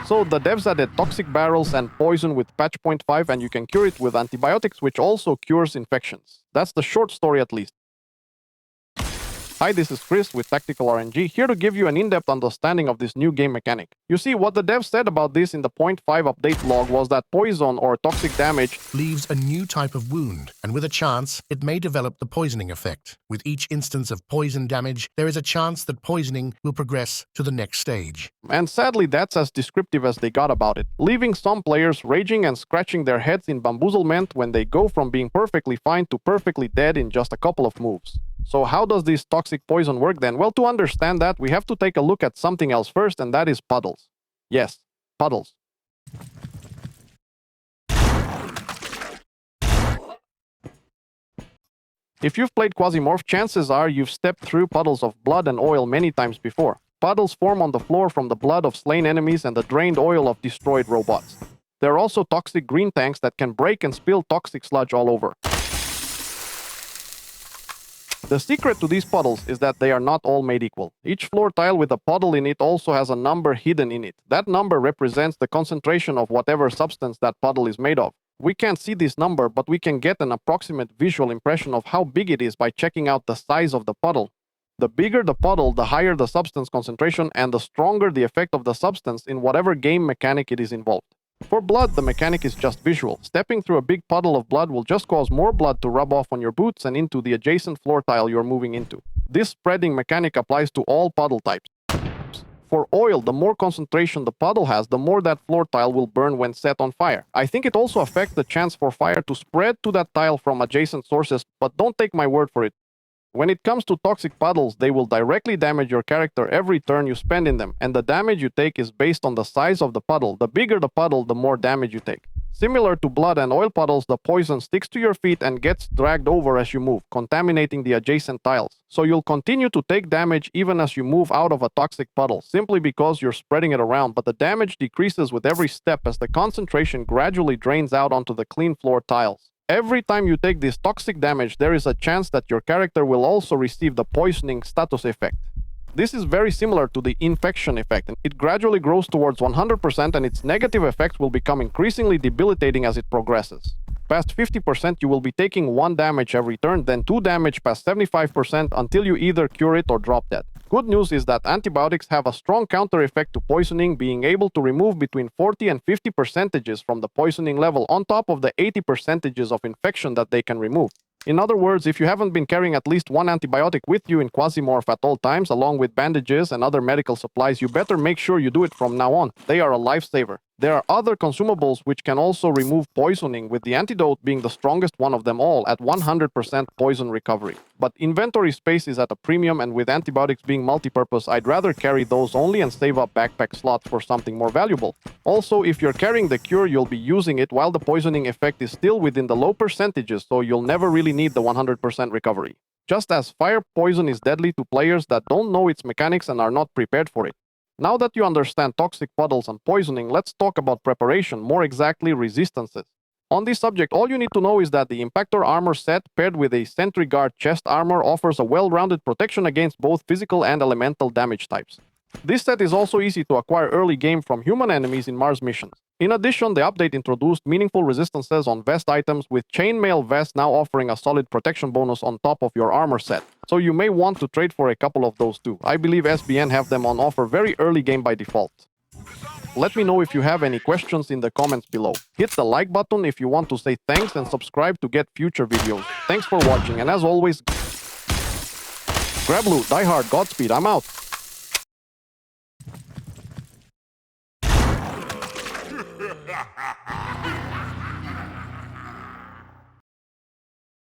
So the devs added toxic barrels and poison with patch 0.5, and you can cure it with antibiotics, which also cures infections. That's the short story at least. Hi, this is Chris with Tactical RNG, here to give you an in-depth understanding of this new game mechanic. You see, what the devs said about this in the 0.5 update log was that poison or toxic damage leaves a new type of wound, and with a chance, it may develop the poisoning effect. With each instance of poison damage, there is a chance that poisoning will progress to the next stage. And sadly, that's as descriptive as they got about it, leaving some players raging and scratching their heads in bamboozlement when they go from being perfectly fine to perfectly dead in just a couple of moves. So how does this toxic poison work then? Well, to understand that, we have to take a look at something else first, and that is puddles. Yes, puddles. If you've played Quasimorph, chances are you've stepped through puddles of blood and oil many times before. Puddles form on the floor from the blood of slain enemies and the drained oil of destroyed robots. There are also toxic green tanks that can break and spill toxic sludge all over. The secret to these puddles is that they are not all made equal. Each floor tile with a puddle in it also has a number hidden in it. That number represents the concentration of whatever substance that puddle is made of. We can't see this number, but we can get an approximate visual impression of how big it is by checking out the size of the puddle. The bigger the puddle, the higher the substance concentration and the stronger the effect of the substance in whatever game mechanic it is involved. For blood, the mechanic is just visual. Stepping through a big puddle of blood will just cause more blood to rub off on your boots and into the adjacent floor tile you're moving into. This spreading mechanic applies to all puddle types. For oil, the more concentration the puddle has, the more that floor tile will burn when set on fire. I think it also affects the chance for fire to spread to that tile from adjacent sources, but don't take my word for it. When it comes to toxic puddles, they will directly damage your character every turn you spend in them, and the damage you take is based on the size of the puddle. The bigger the puddle, the more damage you take. Similar to blood and oil puddles, the poison sticks to your feet and gets dragged over as you move, contaminating the adjacent tiles. So you'll continue to take damage even as you move out of a toxic puddle, simply because you're spreading it around, but the damage decreases with every step as the concentration gradually drains out onto the clean floor tiles. Every time you take this toxic damage, there is a chance that your character will also receive the poisoning status effect. This is very similar to the infection effect, and it gradually grows towards 100%, and its negative effects will become increasingly debilitating as it progresses. Past 50%, you will be taking 1 damage every turn, then 2 damage past 75% until you either cure it or drop dead. Good news is that antibiotics have a strong counter effect to poisoning, being able to remove between 40 and 50% from the poisoning level on top of the 80% of infection that they can remove. In other words, if you haven't been carrying at least 1 antibiotic with you in Quasimorph at all times, along with bandages and other medical supplies, you better make sure you do it from now on. They are a lifesaver. There are other consumables which can also remove poisoning, with the antidote being the strongest one of them all at 100% poison recovery. But inventory space is at a premium, and with antibiotics being multi-purpose, I'd rather carry those only and save up backpack slots for something more valuable. Also, if you're carrying the cure, you'll be using it while the poisoning effect is still within the low percentages, so you'll never really need the 100% recovery. Just as fire poison is deadly to players that don't know its mechanics and are not prepared for it. Now that you understand toxic puddles and poisoning, let's talk about preparation, more exactly resistances. On this subject, all you need to know is that the Impactor armor set paired with a Sentry Guard chest armor offers a well-rounded protection against both physical and elemental damage types. This set is also easy to acquire early game from human enemies in Mars missions. In addition, the update introduced meaningful resistances on vest items, with chainmail vests now offering a solid protection bonus on top of your armor set. So you may want to trade for a couple of those too. I believe SBN have them on offer very early game by default. Let me know if you have any questions in the comments below. Hit the like button if you want to say thanks, and subscribe to get future videos. Thanks for watching, and as always, grab loot, die hard, Godspeed, I'm out. Ha ha ha!